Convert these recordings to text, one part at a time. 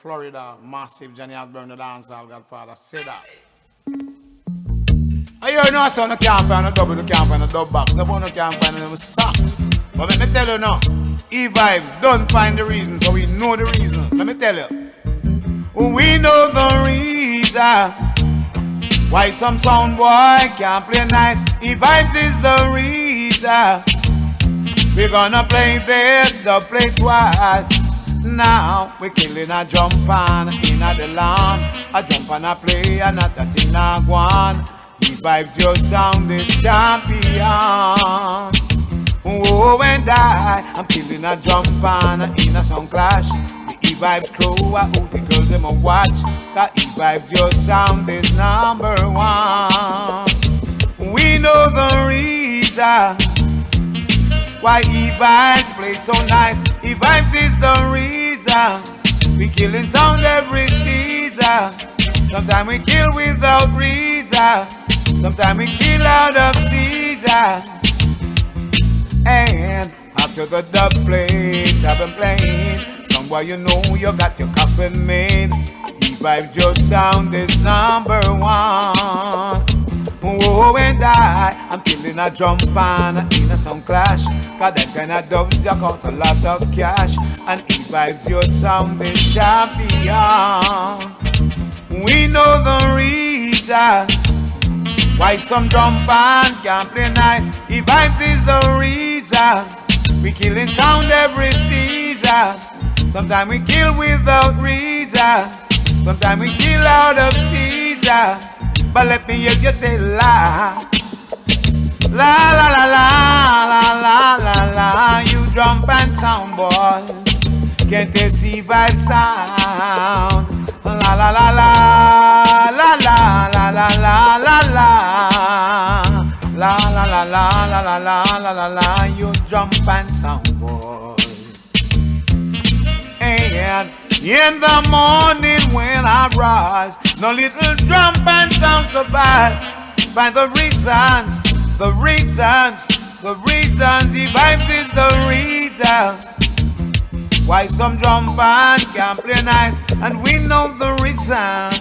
Florida, massive Johnny Osbourne, the Dancehall Godfather, say that. I hear no son, you can't find a double, you can't find a dub box, no one can't find them socks. But let me tell you now, E-Vibes don't find the reason, so we know the reason. Let me tell you. We know the reason why some sound boy can't play nice. E-Vibes is the reason. We're gonna play this, the play twice. Now we're killing a jump on in the lawn. A jump and a play and not a thing a go on. E-Vibes your sound is champion. Oh and I'm killing a jump on in a sound clash. The E-Vibes crew, I hope the girls them a watch. That E-Vibes your sound is number one. We know the reason why E-Vibes play so nice. E-Vibes is the reason we killing sound every season. Sometimes we kill without reason. Sometimes we kill out of season. And after the dub plates I've been playing, somewhere you know you got your coffin made. E-Vibes your sound is number one. Oh, and I'm killing a drum pan in a sound clash. Cause that kind of dubs you cost a lot of cash. And E-Vibes your sound is champion. We know the reason why some drum pan can't play nice. E-Vibes is the reason we killing sound every season. Sometimes we kill without reason. Sometimes we kill out of season. But let me hear you say la. La la la la la la la la. You drum and sound boy, can't you see vibe sound? La la la la la la la la la la la. La la la la la la la la la la. You drum and sound boys. And in the morning when I rise, no little drum band sound so bad. Find the reasons, the reasons, the reasons. E-Vibes is the reason why some drum band can't play nice. And we know the reason.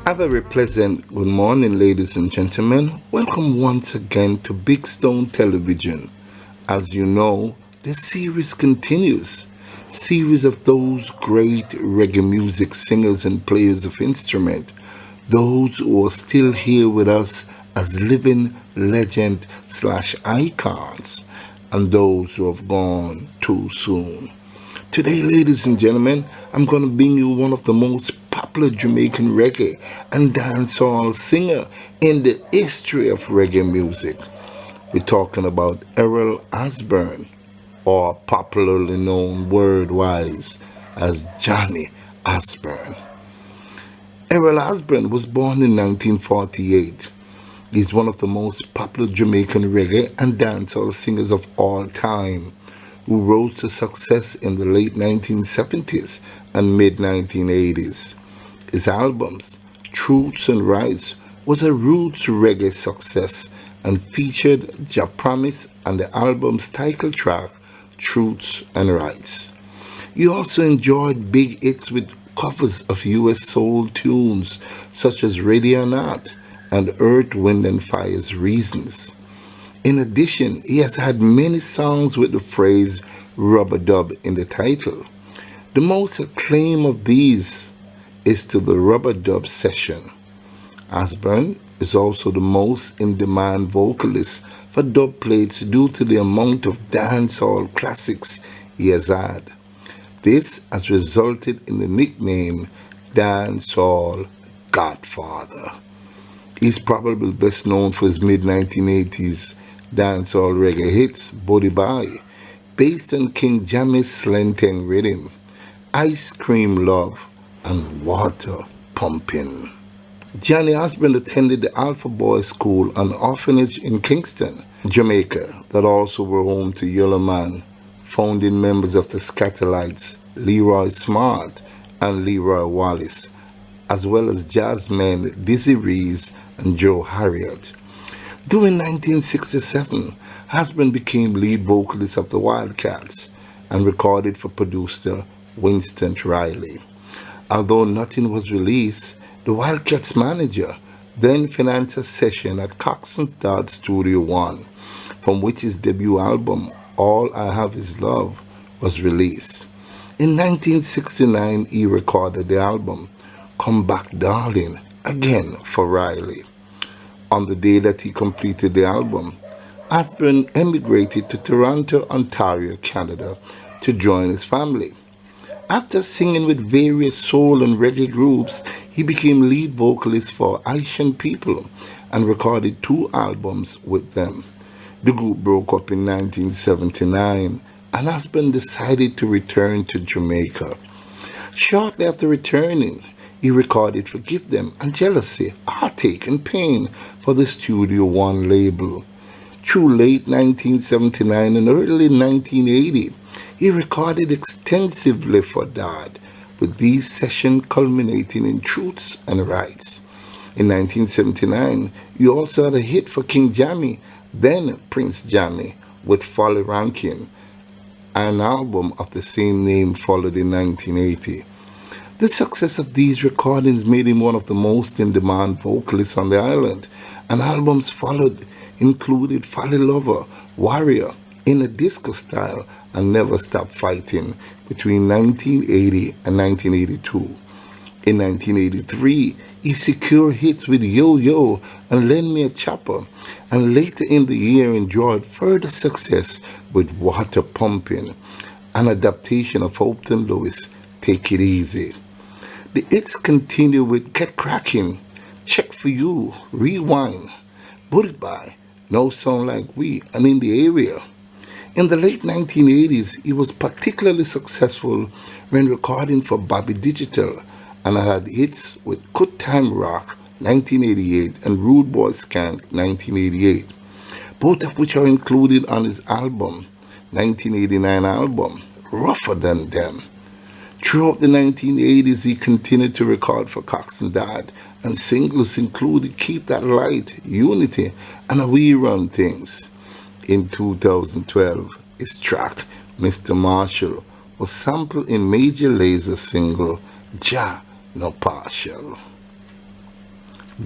A very pleasant good morning, ladies and gentlemen. Welcome once again to Big Stone Television. As you know, the series continues. Series of those great reggae music singers and players of instrument. Those who are still here with us as living legend / icons. And those who have gone too soon. Today, ladies and gentlemen, I'm going to bring you one of the most popular Jamaican reggae and dancehall singer in the history of reggae music. We're talking about Errol Osbourne, or popularly known word-wise as Jammy Osbourne. Errol Osbourne was born in 1948. He's one of the most popular Jamaican reggae and dancehall singers of all time, who rose to success in the late 1970s and mid-1980s. His albums, Truths and Rights, was a roots reggae success and featured Jah Promise on the album's title track, Truths and Rights. He also enjoyed big hits with covers of US soul tunes such as Ready or Not and Earth, Wind and Fire's Reasons. In addition, he has had many songs with the phrase rubber dub in the title. The most acclaimed of these is to the Rubber Dub Session. Osbourne is also the most in-demand vocalist for dubplates due to the amount of dancehall classics he has had. This has resulted in the nickname Dancehall Godfather. He's probably best known for his mid-1980s dancehall reggae hits, Body Bye, based on King Jammy's Sleng Teng riddim, Ice Cream Love, and Water Pumping. Johnny Osbourne attended the Alpha Boys School and orphanage in Kingston, Jamaica, that also were home to Yellow Man, founding members of the Scatterlights, Leroy Smart and Leroy Wallace, as well as jazzmen Dizzy Reese and Joe Harriott. During 1967, Osbourne became lead vocalist of the Wildcats and recorded for producer Winston Riley. Although nothing was released, the Wildcats manager then financed a session at Cox and Dodd Studio One, from which his debut album, All I Have Is Love, was released. In 1969, he recorded the album, Come Back Darling, again for Riley. On the day that he completed the album, Osbourne emigrated to Toronto, Ontario, Canada, to join his family. After singing with various soul and reggae groups, he became lead vocalist for Haitian People and recorded 2 albums with them. The group broke up in 1979, and Osbourne decided to return to Jamaica. Shortly after returning, he recorded Forgive Them and Jealousy, Heartache and Pain for the Studio One label. Through late 1979 and early 1980, he recorded extensively for Dad, with these sessions culminating in Truths and Rights. In 1979, he also had a hit for King Jammy, then Prince Jammy, with Folly Rankin. An album of the same name followed in 1980. The success of these recordings made him one of the most in-demand vocalists on the island, and albums followed included Folly Lover, Warrior, In a Disco Style, and Never Stop Fighting between 1980 and 1982. In 1983, he secured hits with Yo Yo and Lend Me a Chopper, and later in the year enjoyed further success with Water Pumping, an adaptation of Upton Lewis' Take It Easy. The hits continue with Get Crackin', Check For You, Rewind, Body Bye, No Sound Like We, and In the Area. In the late 1980s, he was particularly successful when recording for Bobby Digital and had hits with Good Time Rock 1988 and Rude Boy Skank 1988, both of which are included on his 1989 album, Rougher Than Them. Throughout the 1980s, he continued to record for Cox and Dodd, and singles included Keep That Light, Unity, and A We Run Things. In 2012, his track, Mr. Marshall, was sampled in Major Laser's single, Jah No Partial.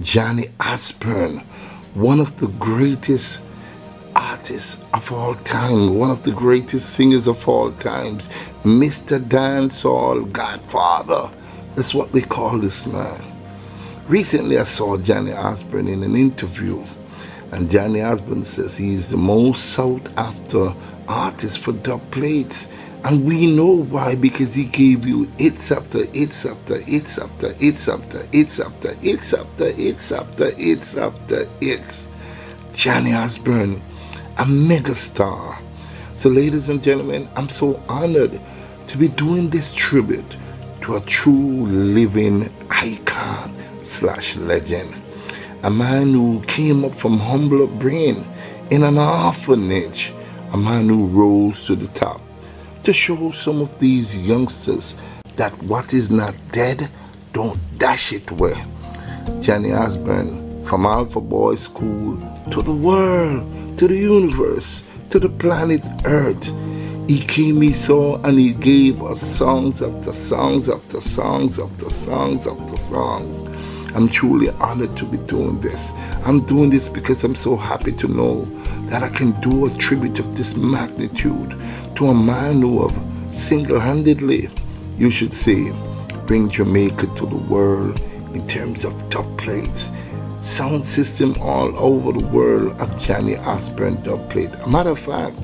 Johnny Osbourne, one of the greatest artists of all time, one of the greatest singers of all times, Mr. Dancehall Godfather. That's what they call this man. Recently I saw Johnny Osbourne in an interview, and Johnny Osbourne says he's the most sought after artist for dubplates, and we know why, because he gave you hits after hits after hits after hits after hits after hits after hits after hits after hits. Johnny Osbourne a megastar. So ladies and gentlemen, I'm so honored to be doing this tribute to a true living icon / legend. A man who came up from humble upbringing in an orphanage. A man who rose to the top to show some of these youngsters that what is not dead, don't dash it away. Johnny Osbourne, from Alpha Boy School to the world, to the universe, to the planet Earth. He came, he saw, and he gave us songs after songs after songs after songs after songs. I'm truly honored to be doing this. I'm doing this because I'm so happy to know that I can do a tribute of this magnitude to a man who have single-handedly, you should say, bring Jamaica to the world in terms of dubplates, sound system all over the world of Johnny Osbourne dubplate. A matter of fact,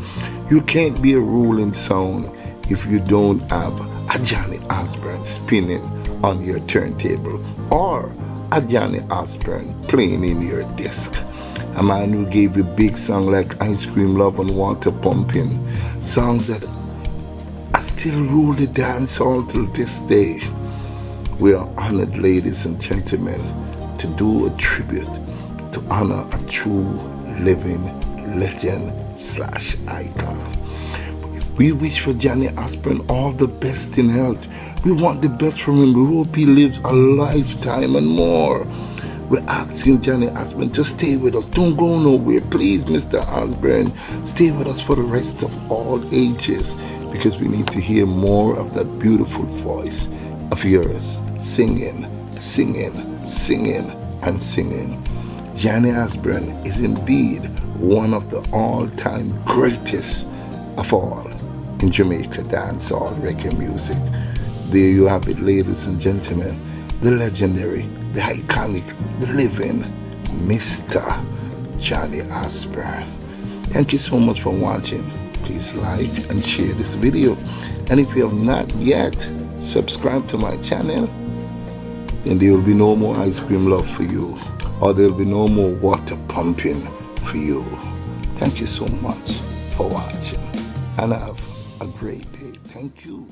you can't be a ruling sound if you don't have a Johnny Osbourne spinning on your turntable or a Johnny Osbourne playing in your disc. A man who gave you big songs like Ice Cream Love and Water Pumping, songs that I still rule the dance hall till this day. We are honored, ladies and gentlemen, to do a tribute to honor a true living legend / icon. We wish for Johnny Osbourne all the best in health. We want the best from him. We hope he lives a lifetime and more. We're asking Johnny Osbourne to stay with us. Don't go nowhere. Please, Mr. Osbourne, stay with us for the rest of all ages, because we need to hear more of that beautiful voice of yours, singing, singing, singing, and singing. Johnny Osbourne is indeed one of the all-time greatest of all in Jamaica dancehall reggae music. There you have it, ladies and gentlemen, the legendary, the iconic, the living Mr. Johnny Osbourne. Thank you so much for watching. Please like and share this video. And if you have not yet subscribed to my channel, then there will be no more Ice Cream Love for you, or there will be no more water pumping for you. Thank you so much for watching, and have a great day. Thank you.